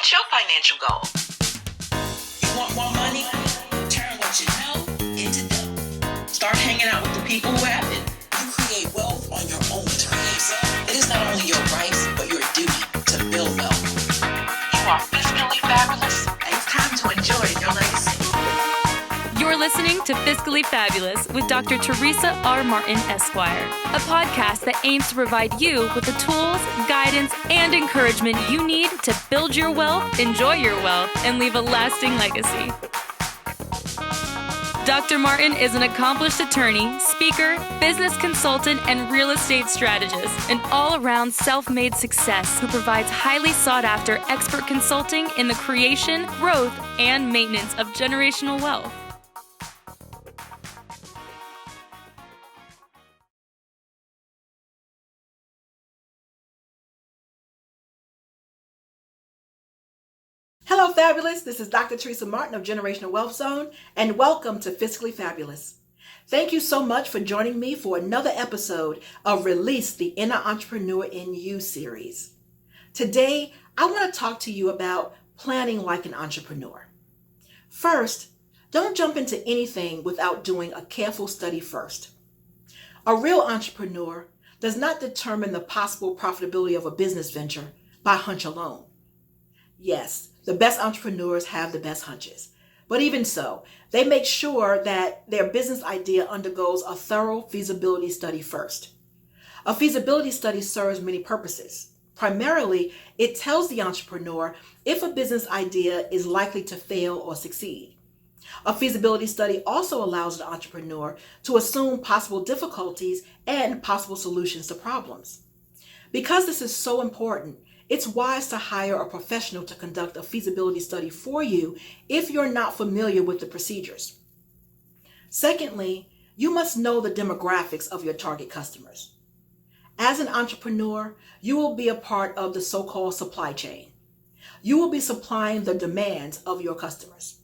What's your financial goal? You want more money? Turn what you know into dough. Start hanging out with the people who have it. You create wealth on your own terms. It is not only your rights, but your duty to build wealth. You are fiscally fabulous. It's time to enjoy your legacy. You're listening to Fiscally Fabulous with Dr. Teresa R. Martin, Esquire, a podcast that aims to provide you with the tools, guidance, and encouragement you need to build your wealth, enjoy your wealth, and leave a lasting legacy. Dr. Martin is an accomplished attorney, speaker, business consultant, and real estate strategist, an all-around self-made success who provides highly sought-after expert consulting in the creation, growth, and maintenance of generational wealth. Hello, Fabulous. This is Dr. Teresa Martin of Generational Wealth Zone, and welcome to Fiscally Fabulous. Thank you so much for joining me for another episode of Release the Inner Entrepreneur in You series. Today, I want to talk to you about planning like an entrepreneur. First, don't jump into anything without doing a careful study first. A real entrepreneur does not determine the possible profitability of a business venture by hunch alone. Yes, the best entrepreneurs have the best hunches. But even so, they make sure that their business idea undergoes a thorough feasibility study first. A feasibility study serves many purposes. Primarily, it tells the entrepreneur if a business idea is likely to fail or succeed. A feasibility study also allows the entrepreneur to assume possible difficulties and possible solutions to problems. Because this is so important, it's wise to hire a professional to conduct a feasibility study for you if you're not familiar with the procedures. Secondly, you must know the demographics of your target customers. As an entrepreneur, you will be a part of the so-called supply chain. You will be supplying the demands of your customers.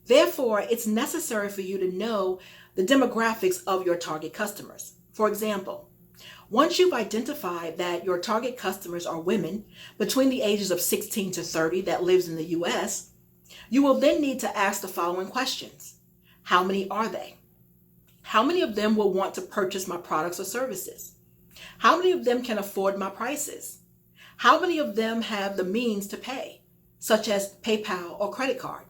Therefore, it's necessary for you to know the demographics of your target customers. For example, once you've identified that your target customers are women between the ages of 16 to 30 that lives in the U.S., you will then need to ask the following questions. How many are they? How many of them will want to purchase my products or services? How many of them can afford my prices? How many of them have the means to pay, such as PayPal or credit card?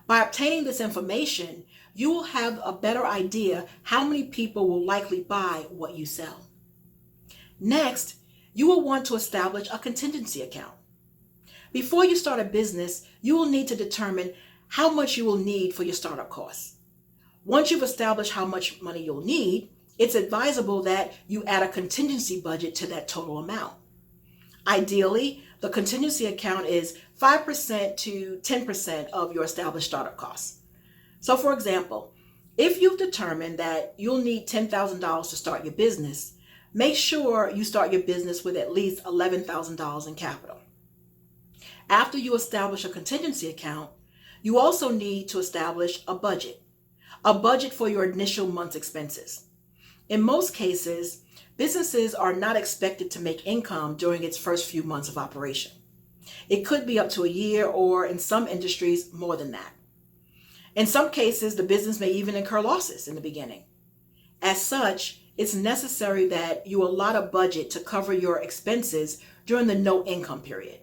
By obtaining this information, you will have a better idea how many people will likely buy what you sell. Next, you will want to establish a contingency account. Before you start a business, you will need to determine how much you will need for your startup costs. Once you've established how much money you'll need, it's advisable that you add a contingency budget to that total amount. Ideally, the contingency account is 5% to 10% of your established startup costs. So for example, if you've determined that you'll need $10,000 to start your business, make sure you start your business with at least $11,000 in capital. After you establish a contingency account, you also need to establish a budget for your initial month's expenses. In most cases, businesses are not expected to make income during its first few months of operation. It could be up to a year, or in some industries, more than that. In some cases, the business may even incur losses in the beginning. As such, it's necessary that you allot a budget to cover your expenses during the no income period.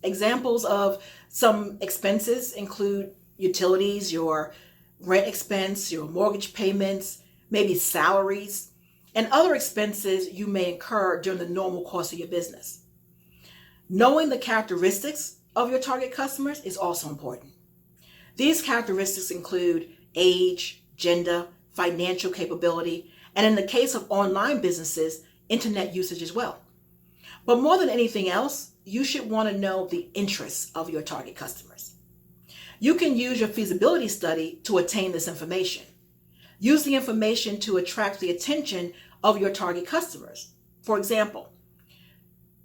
Examples of some expenses include utilities, your rent expense, your mortgage payments, maybe salaries, and other expenses you may incur during the normal course of your business. Knowing the characteristics of your target customers is also important. These characteristics include age, gender, financial capability, and in the case of online businesses, internet usage as well. But more than anything else, you should want to know the interests of your target customers. You can use your feasibility study to attain this information. Use the information to attract the attention of your target customers. For example,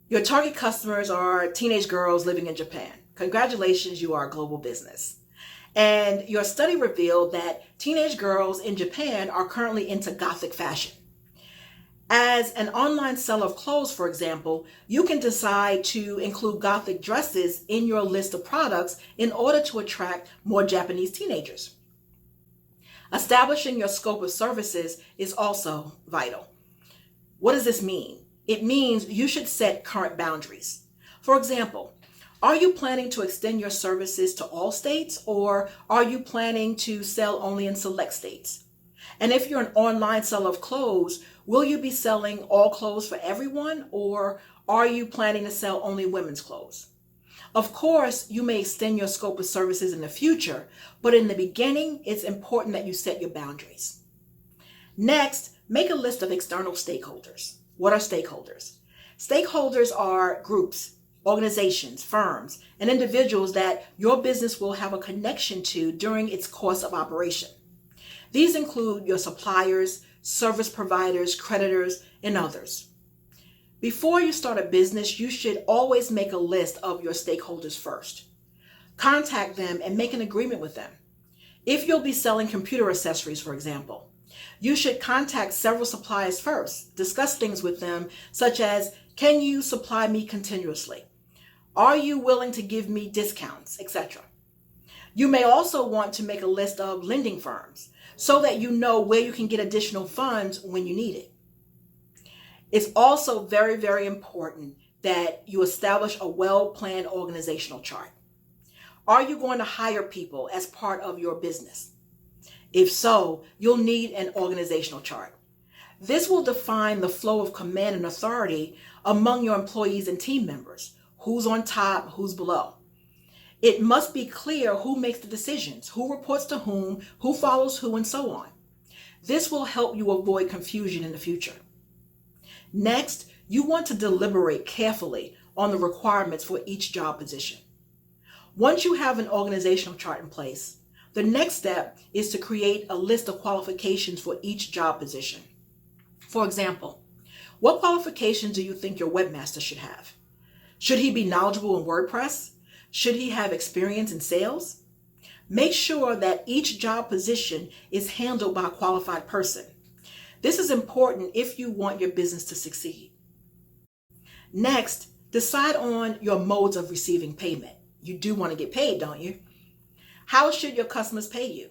your target customers are teenage girls living in Japan. Congratulations, you are a global business. And your study revealed that teenage girls in Japan are currently into Gothic fashion. As an online seller of clothes, for example, you can decide to include Gothic dresses in your list of products in order to attract more Japanese teenagers. Establishing your scope of services is also vital. What does this mean? It means you should set current boundaries. For example, are you planning to extend your services to all states, or are you planning to sell only in select states? And if you're an online seller of clothes, will you be selling all clothes for everyone, or are you planning to sell only women's clothes? Of course, you may extend your scope of services in the future, but in the beginning, it's important that you set your boundaries. Next, make a list of external stakeholders. What are stakeholders? Stakeholders are groups, organizations, firms, and individuals that your business will have a connection to during its course of operation. These include your suppliers, service providers, creditors, and others. Before you start a business, you should always make a list of your stakeholders first. Contact them and make an agreement with them. If you'll be selling computer accessories, for example, you should contact several suppliers first. Discuss things with them such as, can you supply me continuously? Are you willing to give me discounts, etc.? You may also want to make a list of lending firms so that you know where you can get additional funds when you need it. It's also very, very important that you establish a well-planned organizational chart. Are you going to hire people as part of your business? If so, you'll need an organizational chart. This will define the flow of command and authority among your employees and team members. Who's on top, who's below. It must be clear who makes the decisions, who reports to whom, who follows who, and so on. This will help you avoid confusion in the future. Next, you want to deliberate carefully on the requirements for each job position. Once you have an organizational chart in place, the next step is to create a list of qualifications for each job position. For example, what qualifications do you think your webmaster should have? Should he be knowledgeable in WordPress? Should he have experience in sales? Make sure that each job position is handled by a qualified person. This is important if you want your business to succeed. Next, decide on your modes of receiving payment. You do want to get paid, don't you? How should your customers pay you?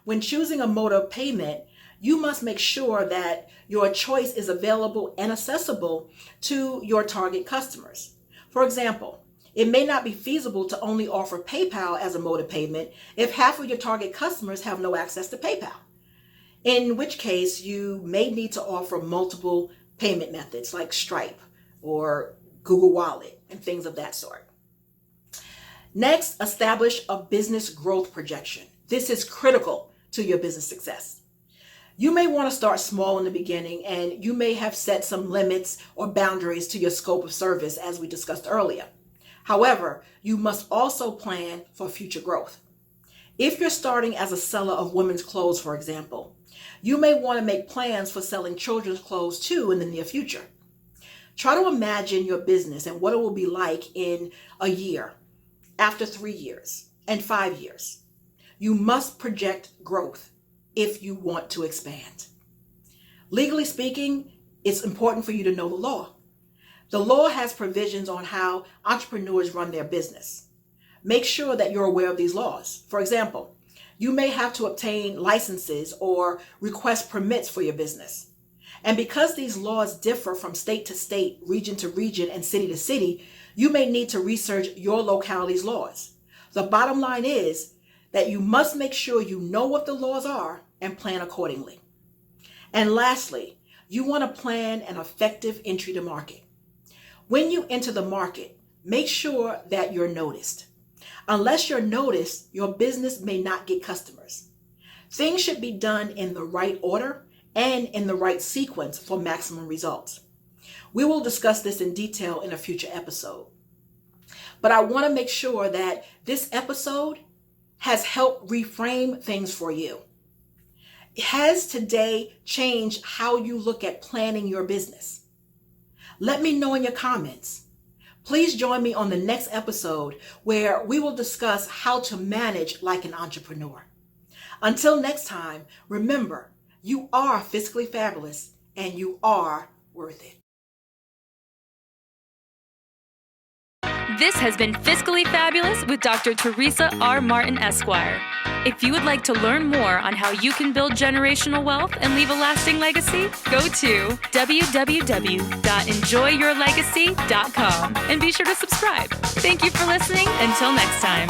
When choosing a mode of payment, you must make sure that your choice is available and accessible to your target customers. For example, it may not be feasible to only offer PayPal as a mode of payment if half of your target customers have no access to PayPal, in which case you may need to offer multiple payment methods like Stripe or Google Wallet and things of that sort. Next, establish a business growth projection. This is critical to your business success. You may want to start small in the beginning, and you may have set some limits or boundaries to your scope of service as we discussed earlier. However, you must also plan for future growth. If you're starting as a seller of women's clothes, for example, you may want to make plans for selling children's clothes too in the near future. Try to imagine your business and what it will be like in a year, after 3 years, and 5 years. You must project growth if you want to expand. Legally speaking, it's important for you to know the law. The law has provisions on how entrepreneurs run their business. Make sure that you're aware of these laws. For example, you may have to obtain licenses or request permits for your business. And because these laws differ from state to state, region to region, and city to city, you may need to research your locality's laws. The bottom line is that you must make sure you know what the laws are and plan accordingly. And lastly, you want to plan an effective entry to market. When you enter the market, make sure that you're noticed. Unless you're noticed, your business may not get customers. Things should be done in the right order and in the right sequence for maximum results. We will discuss this in detail in a future episode. But I want to make sure that this episode has helped reframe things for you. Has today changed how you look at planning your business? Let me know in your comments. Please join me on the next episode where we will discuss how to manage like an entrepreneur. Until next time, remember, you are fiscally fabulous and you are worth it. This has been Fiscally Fabulous with Dr. Teresa R. Martin, Esquire. If you would like to learn more on how you can build generational wealth and leave a lasting legacy, go to www.enjoyyourlegacy.com and be sure to subscribe. Thank you for listening. Until next time.